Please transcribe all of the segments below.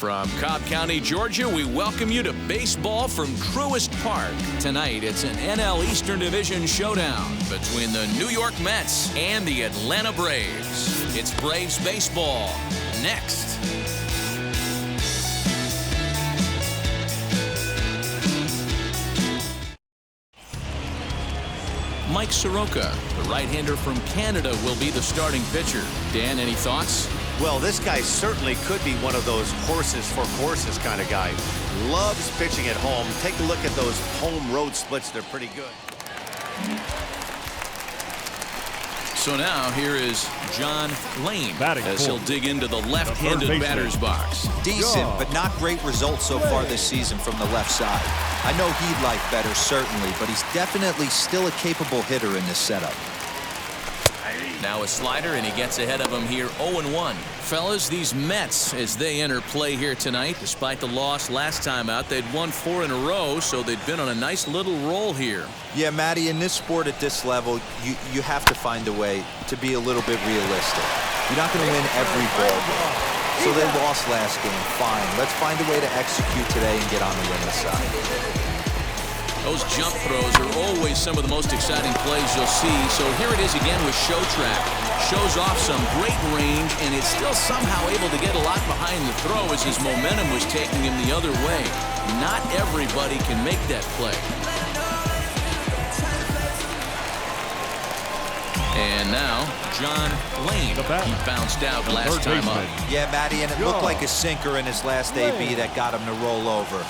From Cobb County, Georgia, we welcome you to baseball from Truist Park. Tonight, it's an NL Eastern Division showdown between the New York Mets and the Atlanta Braves. It's Braves baseball next. Mike Soroka, the right-hander from Canada, will be the starting pitcher. Dan, any thoughts? Well, this guy certainly could be one of those horses for courses kind of guy. Loves pitching at home. Take a look at those home road splits. They're pretty good. So now here is John Lane as he'll dig into the left-handed batter's box. Decent, but not great results so far this season from the left side. I know he'd like better, certainly, but he's definitely still a capable hitter in this setup. Now a slider, and he gets ahead of him here, 0-1. Fellas, these Mets, as they enter play here tonight, despite the loss last time out, they'd won 4 in a row, so they'd been on a nice little roll here. Yeah, Matty, in this sport at this level, you have to find a way to be a little bit realistic. You're not going to win every ball game. So they lost last game, fine. Let's find a way to execute today and get on the winning side. Those jump throws are always some of the most exciting plays you'll see. So here it is again with Show Track. Shows off some great range and is still somehow able to get a lot behind the throw as his momentum was taking him the other way. Not everybody can make that play. And now, John Lane. He bounced out last time up. Yeah, Matty, and it looked like a sinker in his last AB that got him to roll over.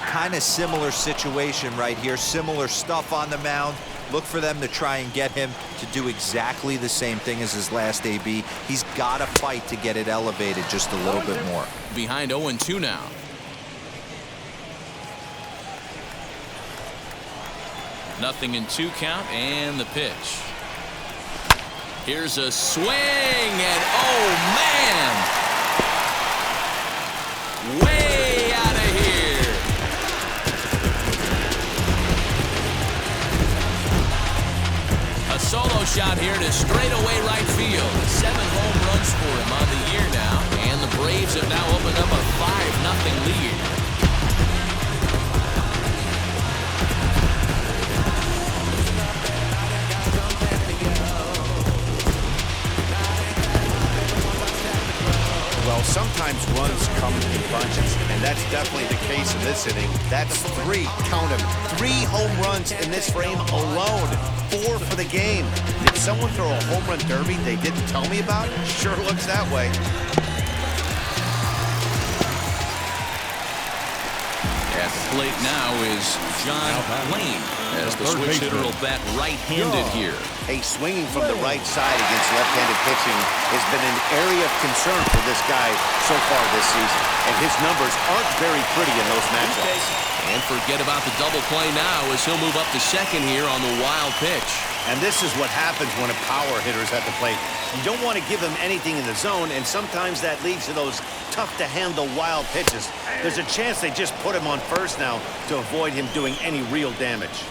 Kind of similar situation right here. Similar stuff on the mound. Look for them to try and get him to do exactly the same thing as his last AB. He's got to fight to get it elevated just a little bit more. Behind 0-2 now. Nothing in 2 count, and the pitch. Here's a swing, and oh man! Way out of here! A solo shot here to straightaway right field. 7 home runs for him on the year now, and the Braves have now opened up a 5-0 lead. Well, sometimes runs come in bunches, and that's definitely the case in this inning. That's 3, count them, 3 home runs in this frame alone. 4 for the game. Did someone throw a home run derby they didn't tell me about? Sure looks that way. At the plate now is John Lane, as the switch hitter will bat right-handed here. Hey, swinging from the right side against left-handed pitching has been an area of concern for this guy so far this season, and his numbers aren't very pretty in those matchups. And forget about the double play now as he'll move up to second here on the wild pitch. And this is what happens when a power hitter's at the plate. You don't want to give him anything in the zone, and sometimes that leads to those tough-to-handle wild pitches. There's a chance they just put him on first now to avoid him doing any real damage.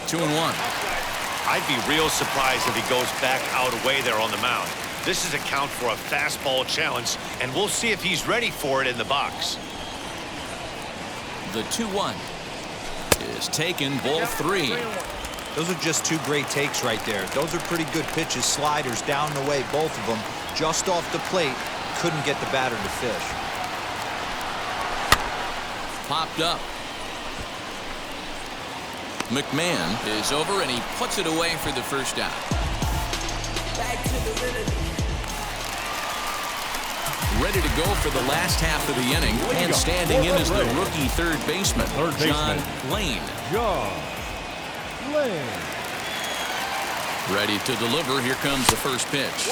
Two and one. I'd be real surprised if he goes back out away there on the mound. This is a count for a fastball challenge, and we'll see if he's ready for it in the box. The 2-1 is taken, ball 3. Those are just 2 great takes right there. Those are pretty good pitches, sliders down the way, both of them. Just off the plate, couldn't get the batter to fish. Popped up. McMahon is over, and he puts it away for the first out. Ready to go for the last half of the inning, and standing in is the rookie third baseman, John Lane. Ready to deliver. Here comes the first pitch.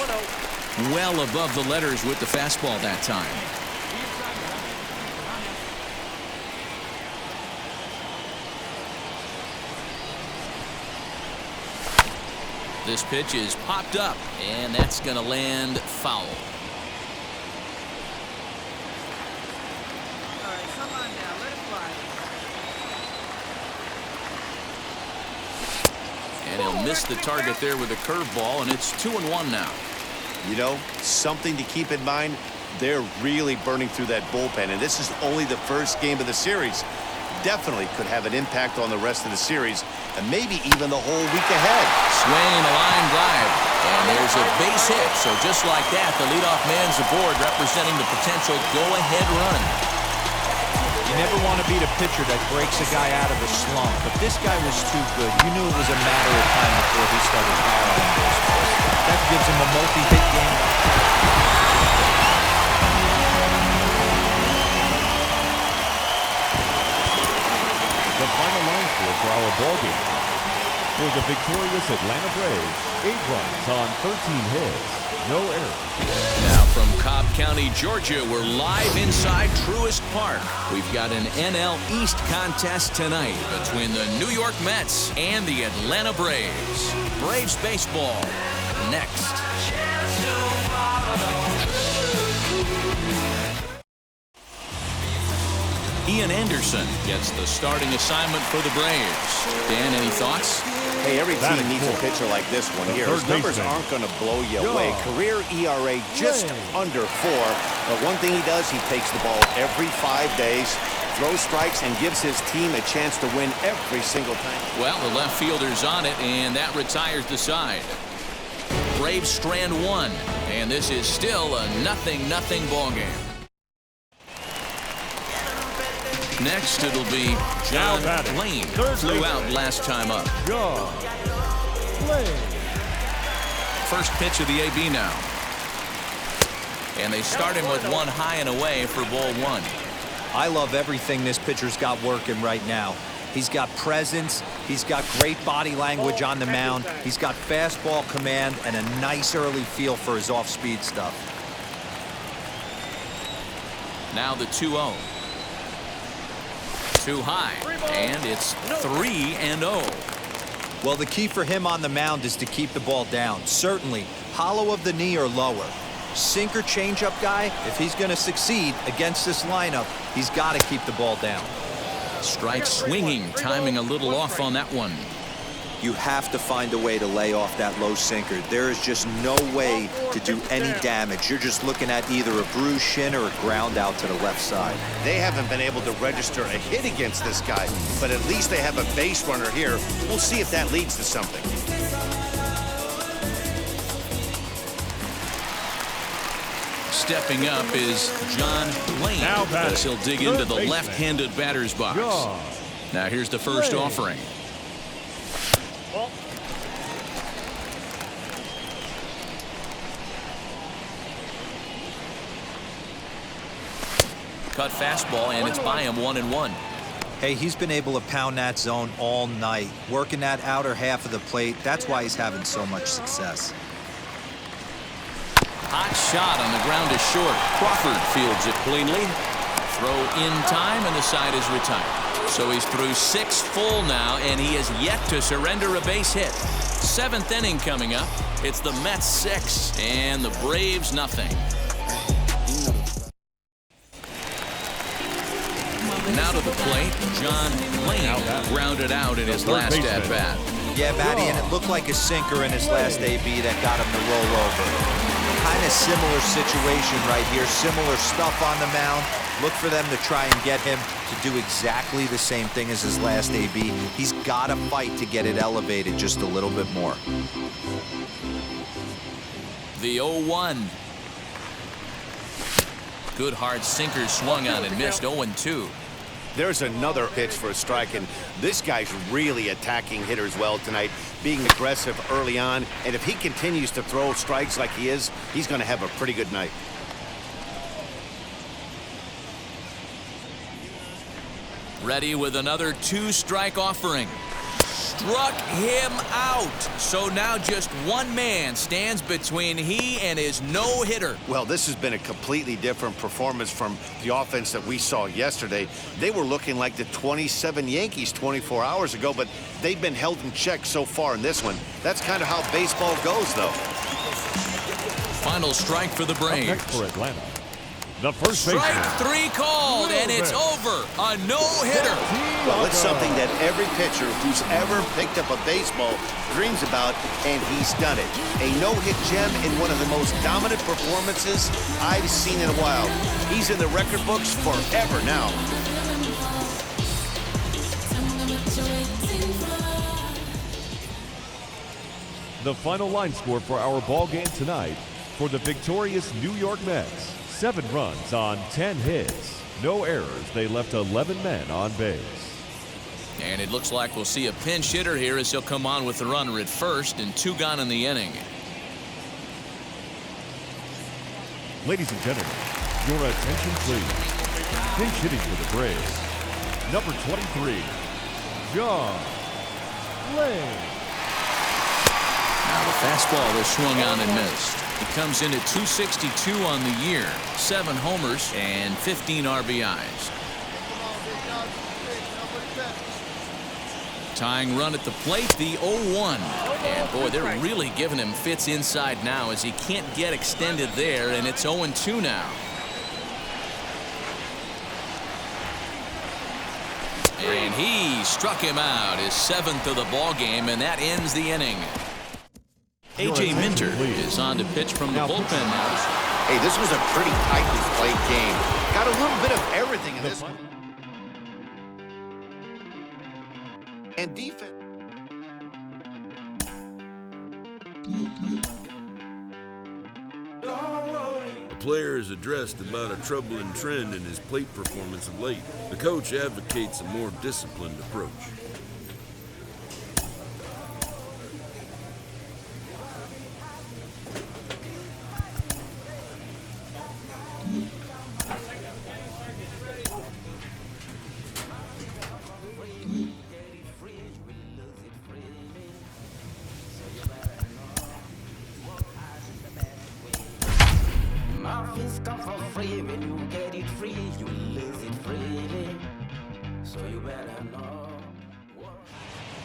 Well above the letters with the fastball that time. This pitch is popped up, and that's going to land foul. And he'll miss the target there with a curveball, and it's 2-1 now. You know, something to keep in mind, they're really burning through that bullpen, and this is only the first game of the series. Definitely could have an impact on the rest of the series, and maybe even the whole week ahead. Swing and a line drive, and there's a base hit. So just like that, the leadoff man's aboard, representing the potential go-ahead run. You never want to beat a pitcher that breaks a guy out of a slump, but this guy was too good. You knew it was a matter of time before he started barreling baseballs. That gives him a multi-hit game. The final line score for our ball game. For the victorious Atlanta Braves, 8 runs on 13 hits, no errors. Now from Cobb County, Georgia, we're live inside Truist Park. We've got an NL East contest tonight between the New York Mets and the Atlanta Braves. Braves baseball next. Ian Anderson gets the starting assignment for the Braves. Dan, any thoughts? Hey, every team needs a pitcher like this one here. His numbers aren't going to blow you away. Career ERA just under 4. But one thing he does, he takes the ball every 5 days, throws strikes, and gives his team a chance to win every single time. Well, the left fielder's on it, and that retires the side. Braves strand 1, and this is still a 0-0 ball game. Next, it'll be John Lane. Flew out last time up. First pitch of the AB now. And they start him with one high and away for ball 1. I love everything this pitcher's got working right now. He's got presence. He's got great body language on the mound. He's got fastball command and a nice early feel for his off-speed stuff. Now the 2-0. Too high, and it's 3-0. Well, the key for him on the mound is to keep the ball down. Certainly, hollow of the knee or lower. Sinker changeup guy, if he's going to succeed against this lineup, he's got to keep the ball down. Strike swinging, timing a little off on that one. You have to find a way to lay off that low sinker. There is just no way to do any damage. You're just looking at either a bruised shin or a ground out to the left side. They haven't been able to register a hit against this guy, but at least they have a base runner here. We'll see if that leads to something. Stepping up is John Lane, as he'll dig into the left-handed batter's box. Now here's the first offering. Cut fastball, and it's by him 1-1. Hey, he's been able to pound that zone all night, working that outer half of the plate. That's why he's having so much success. Hot shot on the ground to short. Crawford fields it cleanly. Throw in time, and the side is retired. So he's through 6 full now, and he has yet to surrender a base hit. 7th inning coming up. It's the Mets 6 and the Braves nothing. Now to the plate, John Lane grounded out in his last at-bat. Yeah, Matty, and it looked like a sinker in his last AB that got him to roll over. Kind of similar situation right here, similar stuff on the mound. Look for them to try and get him to do exactly the same thing as his last AB. He's got to fight to get it elevated just a little bit more. The 0-1. Good hard sinker swung on and missed. 0-2. There's another pitch for a strike, and this guy's really attacking hitters well tonight, being aggressive early on, and if he continues to throw strikes like he is, he's going to have a pretty good night. Ready with another 2-strike offering. Struck him out. So now just one man stands between he and his no-hitter. Well, this has been a completely different performance from the offense that we saw yesterday. They were looking like the 27 Yankees 24 hours ago, but they've been held in check so far in this one. That's kind of how baseball goes, though. Final strike for the Braves. Next for Atlanta, The first Strike baseman. 3 called, and it's over. A no-hitter. Well, it's something that every pitcher who's ever picked up a baseball dreams about, and he's done it. A no-hit gem in one of the most dominant performances I've seen in a while. He's in the record books forever now. The final line score for our ball game tonight for the victorious New York Mets. 7 runs on 10 hits. No errors. They left 11 men on base. And it looks like we'll see a pinch hitter here as he'll come on with the runner at first and 2 gone in the inning. Ladies and gentlemen, your attention please. Pinch hitting for the Braves. Number 23, John Lane. Now the fastball is swung on and missed. He comes in at 262 on the year, 7 homers and 15 RBIs. Tying run at the plate, the 0-1. And boy, they're really giving him fits inside now as he can't get extended there, and it's 0-2 now. And he struck him out, his 7th of the ball game, and that ends the inning. A.J. Minter is on to pitch from the bullpen now. Hey, this was a pretty tightly played game. Got a little bit of everything in this one. And defense. A player has addressed about a troubling trend in his plate performance of late. The coach advocates a more disciplined approach.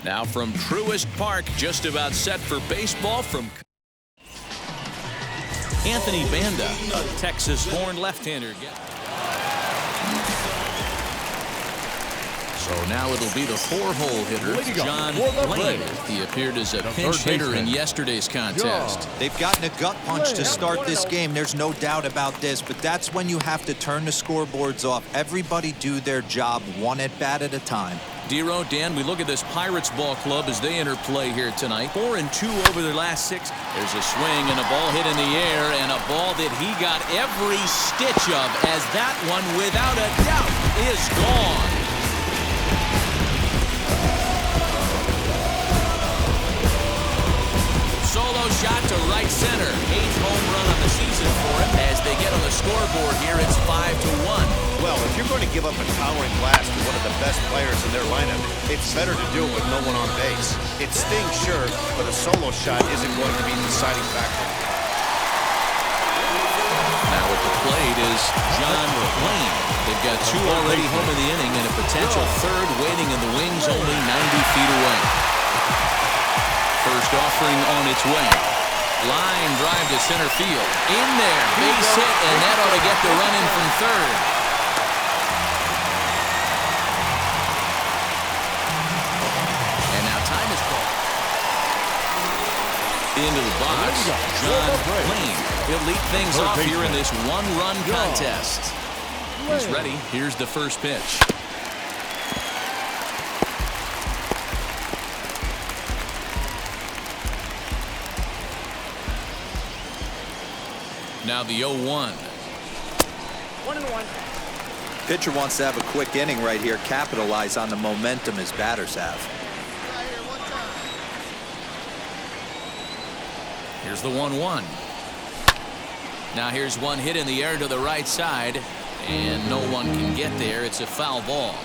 Now from Truist Park, just about set for baseball from Anthony Banda, a Texas-born left-hander. So now it'll be the 4-hole hitter, John Lane. He appeared as a pinch hitter in yesterday's contest. They've gotten a gut punch to start this game. There's no doubt about this, but that's when you have to turn the scoreboards off. Everybody do their job one at bat at a time. Dero, Dan, we look at this Pirates ball club as they enter play here tonight. 4-2 over their last 6. There's a swing and a ball hit in the air, and a ball that he got every stitch of, as that one, without a doubt, is gone. Solo shot to right center. 8th home run on the season for him. As they get on the scoreboard here, it's 5-1. Well, if you're going to give up a towering blast to one of the best players in their lineup, it's better to do it with no one on base. It stings, sure, but a solo shot isn't going to be the deciding factor. Now at the plate is John Lane. They've got 2 already home in the inning and a potential 3rd waiting in the wings only 90 feet away. First offering on its way. Line drive to center field. In there, base hit, and that ought to get the run in from 3rd. And now time is called. Into the box, John Lane. He'll lead things off here in this 1-run contest. He's ready. Here's the first pitch. Now the 0-1. 1-1. Pitcher wants to have a quick inning right here, capitalize on the momentum his batters have. Here's the 1-1. Now here's one hit in the air to the right side, and no one can get there. It's a foul ball.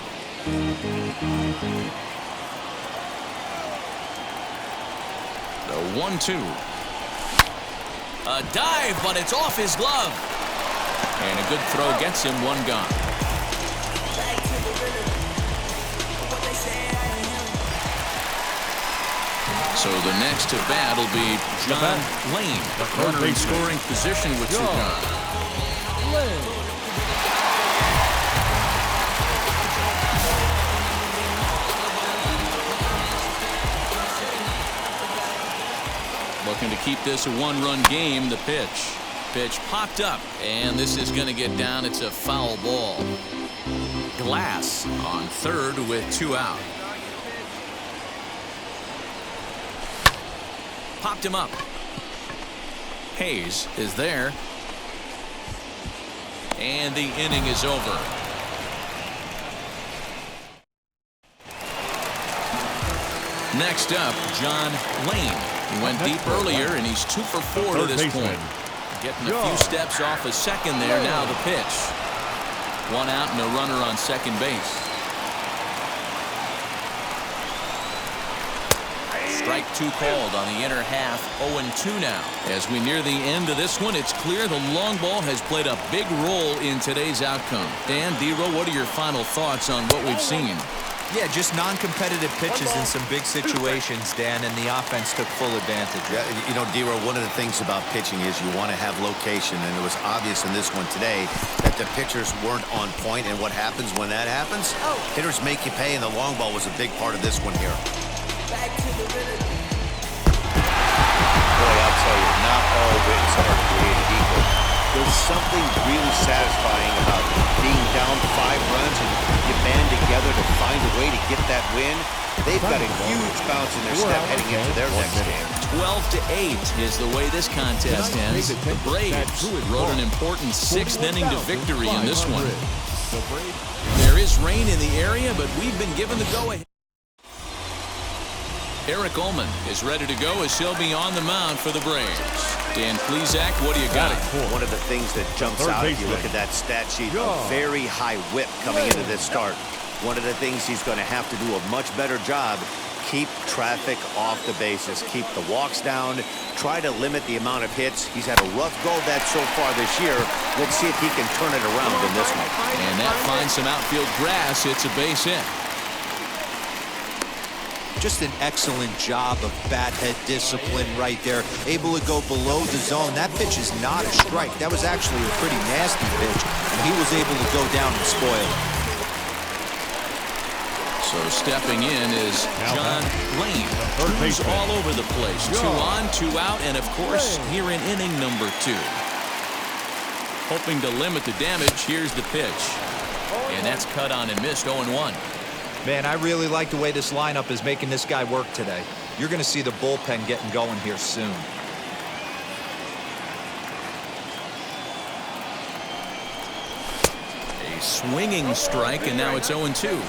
The 1-2. A dive, but it's off his glove. And a good throw gets him 1 gone. So the next to bat will be John Lane, the runner in scoring position with 2 gone. keep this a one-run game. The pitch popped up, and this is going to get down. It's a foul ball. Glass on third with 2 out. Popped him up. Hayes is there, and the inning is over. Next up, John Lane. He went deep earlier, and he's 2 for 4 to this point. Getting a few steps off a second there. Now the pitch. 1 out and a runner on second base. Strike 2 called on the inner half. 0-2 now. As we near the end of this one, it's clear the long ball has played a big role in today's outcome. Dan, D-Row, what are your final thoughts on what we've seen? Yeah, just non-competitive pitches in some big situations, Dan, and the offense took full advantage. Yeah, you know, D-Row, one of the things about pitching is you want to have location, and it was obvious in this one today that the pitchers weren't on point, and what happens when that happens? Hitters make you pay, and the long ball was a big part of this one here. Boy, I'll tell you, not all wins are created equal. There's something really satisfying about being down 5 runs and you band together to find a way to get that win. They've got a huge bounce in their step heading into their next game. 12-8 is the way this contest ends. The Braves rode an important 6th inning to victory in this one. There is rain in the area, but we've been given the go-ahead. Eric Ullman is ready to go as he'll be on the mound for the Braves. Dan Plesac, what do you got? One of the things that jumps out if you look at that stat sheet, a very high whip coming into this start. One of the things he's going to have to do a much better job, keep traffic off the bases, keep the walks down, try to limit the amount of hits. He's had a rough go of that so far this year. Let's see if he can turn it around in this one. And that finds some outfield grass. It's a base hit. Just an excellent job of bat head discipline right there. Able to go below the zone. That pitch is not a strike. That was actually a pretty nasty pitch, and he was able to go down and spoil it. So stepping in is John Lane. Who's all over the place. 2 on, 2 out, and of course, here in inning number 2. Hoping to limit the damage, here's the pitch. And that's cut on and missed. 0-1. Man, I really like the way this lineup is making this guy work today. You're going to see the bullpen getting going here soon. A swinging strike, and now it's 0-2.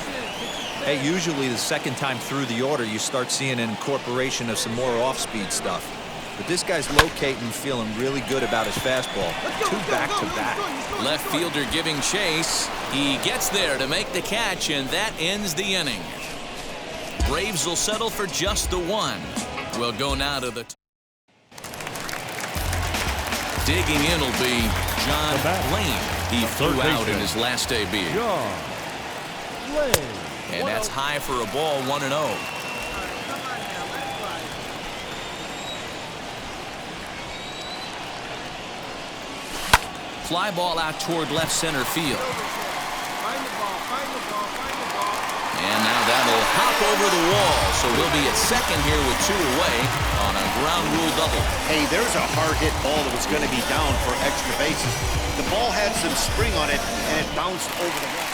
Hey, usually the second time through the order, you start seeing an incorporation of some more off-speed stuff. But this guy's locating, feeling really good about his fastball. 2 back-to-back. Left fielder giving chase. He gets there to make the catch, and that ends the inning. Braves will settle for just the 1. We'll go now to the... Digging in will be John Lane. He flew out in his last debut. And that's high for a ball, 1-0. Fly ball out toward left center field. And now that'll hop over the wall. So we'll be at second here with 2 away on a ground rule double. Hey, there's a hard hit ball that was going to be down for extra bases. The ball had some spring on it, and it bounced over the wall.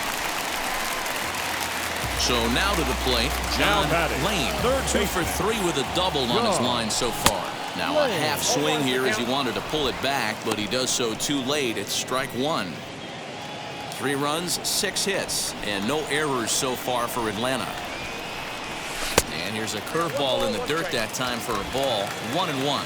So now to the plate, John Lane. 2 for 3 with a double on his line so far. Now a half swing here as he wanted to pull it back, but he does so too late. It's strike 1. 3 runs, 6 hits, and no errors so far for Atlanta. And here's a curveball in the dirt that time for a ball. 1-1.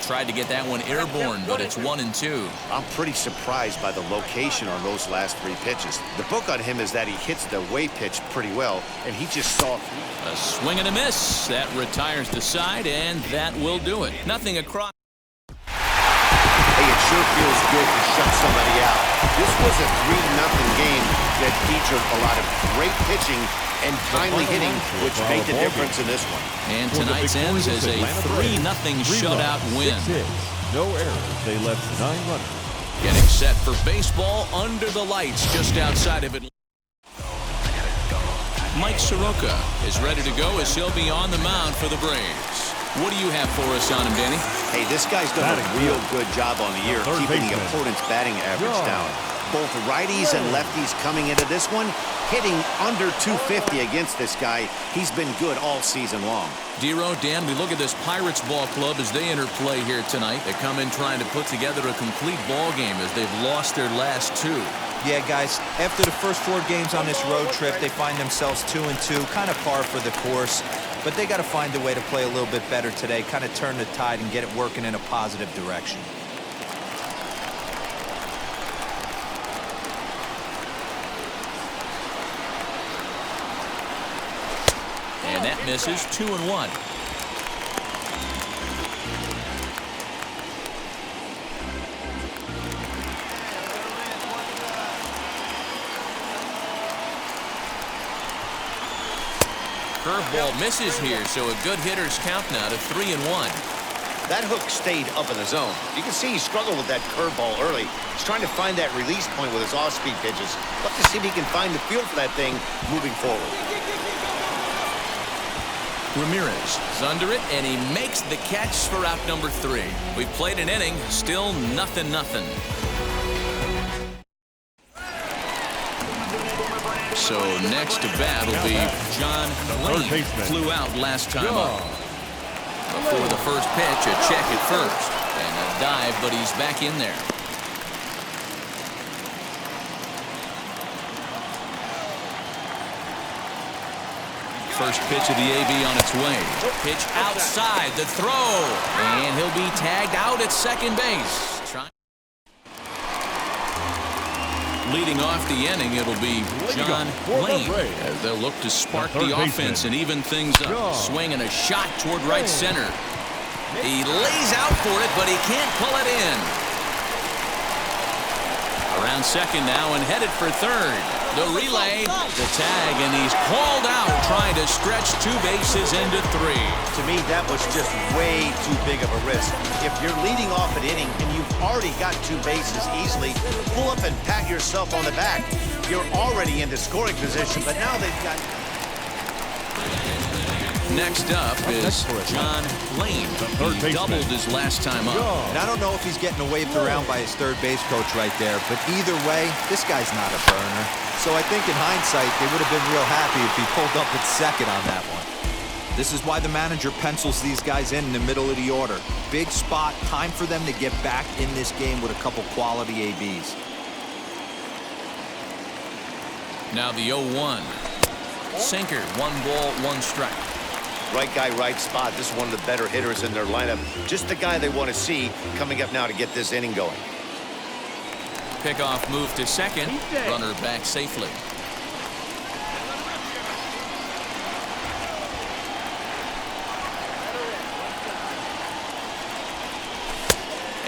Tried to get that one airborne, but it's 1-2. I'm pretty surprised by the location on those last 3 pitches. The book on him is that he hits the way pitch pretty well, and he just saw a swing and a miss. That retires the side, and that will do it. Nothing across. Hey, it sure feels good to shut somebody out. This was a 3-0 game that featured a lot of great pitching and timely hitting, which made the difference in this one. And tonight's ends as a 3-0 shutout win. 6 hits, no errors. They left 9 runners. Getting set for baseball under the lights just outside of Atlanta. Mike Soroka is ready to go as he'll be on the mound for the Braves. What do you have for us on him, Danny? Hey, this guy's done a real good job on the year keeping the opponent's batting average down. Both righties and lefties coming into this one, hitting under 250 against this guy. He's been good all season long. Dero, Dan, we look at this Pirates ball club as they enter play here tonight. They come in trying to put together a complete ball game as they've lost their last 2. Yeah, guys, after the first 4 games on this road trip, they find themselves 2-2, kind of par for the course. But they got to find a way to play a little bit better today, kind of turn the tide and get it working in a positive direction. And that misses. 2-1. Curveball misses here, so a good hitter's count now to 3-1. That hook stayed up in the zone. You can see he struggled with that curveball early. He's trying to find that release point with his off-speed pitches. Look to see if he can find the feel for that thing moving forward. Ramirez is under it, and he makes the catch for out number 3. We've played an inning, still 0-0. So next to bat will be John Lane. Flew out last time up. Before the first pitch, a check at first. And a dive, but he's back in there. First pitch of the AB on its way. Pitch outside, the throw. And he'll be tagged out at second base. Leading off the inning, it'll be John Lane as they'll look to spark the offense and even things up. Swing and a shot toward right center. He lays out for it, but he can't pull it in. Around second now and headed for third. The relay, the tag, and he's called out trying to stretch 2 bases into 3. To me, that was just way too big of a risk. If you're leading off an inning and you've already got 2 bases easily, pull up and pat yourself on the back. You're already into scoring position, but now they've got... Next up is John Lane. He doubled his last time up. And I don't know if he's getting waved around by his third base coach right there, but either way, this guy's not a burner. So I think in hindsight, they would have been real happy if he pulled up at second on that one. This is why the manager pencils these guys in the middle of the order. Big spot, time for them to get back in this game with a couple quality ABs. Now the 0-1. Sinker, 1 ball, 1 strike. Right guy, right spot. This is one of the better hitters in their lineup. Just the guy they want to see coming up now to get this inning going. Pickoff move to second. Runner back safely.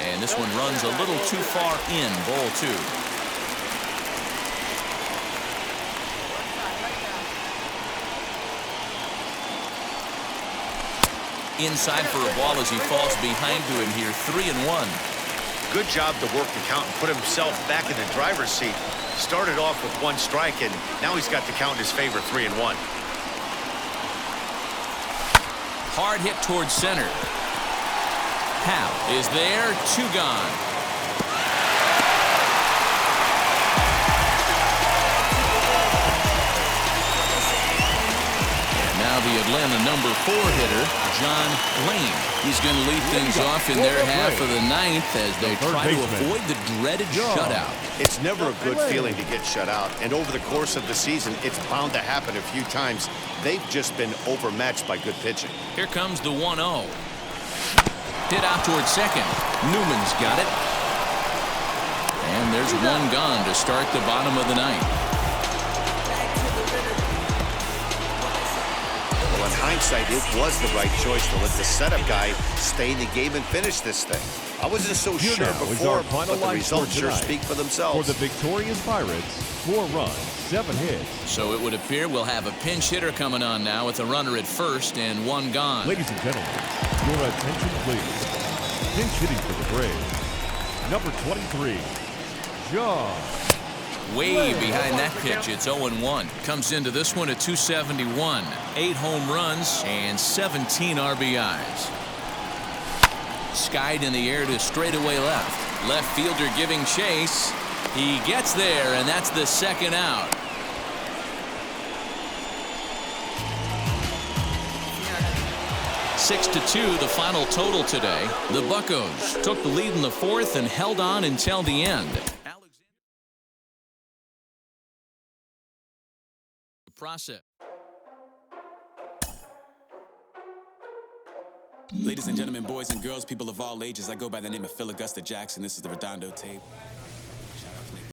And this one runs a little too far in. Ball 2. Inside for a ball as he falls behind to him here. 3-1. Good job to work the count and put himself back in the driver's seat. Started off with 1 strike, and now he's got the count in his favor, 3-1. Hard hit towards center. Howe is there. 2 gone. Now the Atlanta number 4 hitter, John Lane. He's going to lead things off in their half of the 9th as they try to avoid the dreaded shutout. It's never a good feeling to get shut out, and over the course of the season, it's bound to happen a few times. They've just been overmatched by good pitching. Here comes the 1-0. Hit out towards second. Newman's got it. And there's 1 gone to start the bottom of the 9th. In hindsight, it was the right choice to let the setup guy stay in the game and finish this thing. I wasn't so sure before, but the results sure speak for themselves. For the victorious Pirates, 4 runs, 7 hits. So it would appear we'll have a pinch hitter coming on now with a runner at first and 1 gone. Ladies and gentlemen, your attention please. Pinch hitting for the Braves, number 23, John Way behind that pitch, it's 0-1. Comes into this one at 271. 8 home runs and 17 RBIs. Skied in the air to straightaway left. Left fielder giving chase. He gets there, and that's the second out. Six to 2, the final total today. The Buccos took the lead in the fourth and held on until the end. Process. Ladies and gentlemen, boys and girls, people of all ages, I go by the name of Phil Augusta Jackson. This is the Redondo tape.